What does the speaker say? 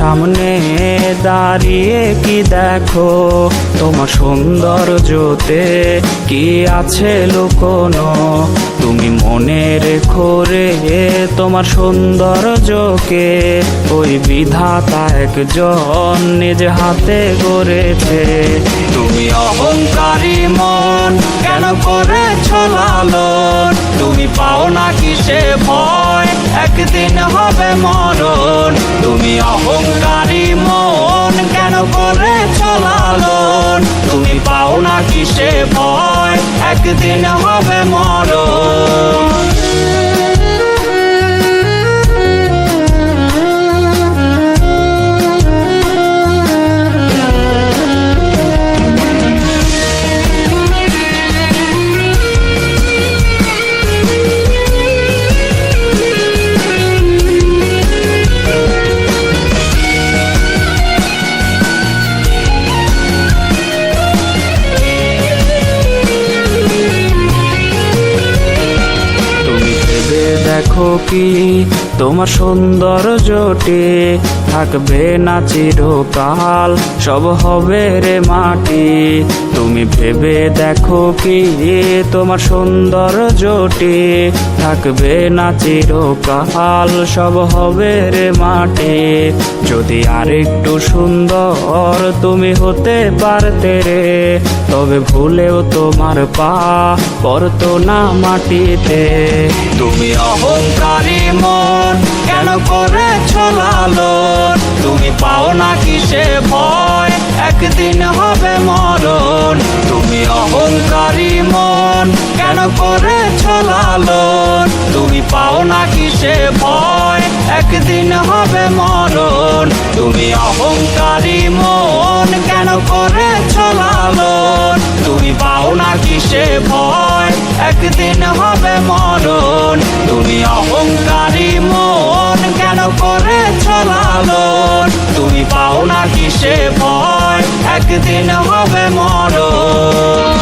সামনে দাঁড়িয়ে কি দেখো, তোমার সৌন্দর্যতে কি আছে লুকোনো। তুমি মনে রেখো রে তোমার সৌন্দর্যকে, ওই বিধাতা একজন নিজ হাতে গড়েছে। তুমি অহংকারী মন কেন করেছ লালন, তুমি পাও না কিসে ভয় একদিন হবে মরণ। তুমি অহংকারী মন কেন করেছ লালন, তুমি পাও না কিসে ভয় একদিন হবে মরণ। দেখো কি তোমার সৌন্দর্যটি থাকবে না চিরকাল, সব হবে রে মাটি। তুমি ভেবে দেখো কি তোমার সৌন্দর্যটি থাকবে না চিরকাল, সব হবে রে মাটি। যদি আরেকটু সুন্দর তুমি হতে পারতে রে, তবে ভুলেও তোমার পা পড়তো না মাটিতে। তুমি অহংকারী মন কেন করেছ লালন, তুমি পাও না কিসে ভয় একদিন হবে মরণ। তুমি অহংকারী মন কেন করেছ লালন, তুমি পাও না কিসে ভয় একদিন হবে মরণ। তুমি অহংকারী মন কেন করেছ লালন, তুমি পাও না কিসে ভয় একদিন হবে মরণ। তুমি অহংকারী মন কেন করেছ লালন, তুমি পাও না কিসে ভয় একদিন হবে মরণ।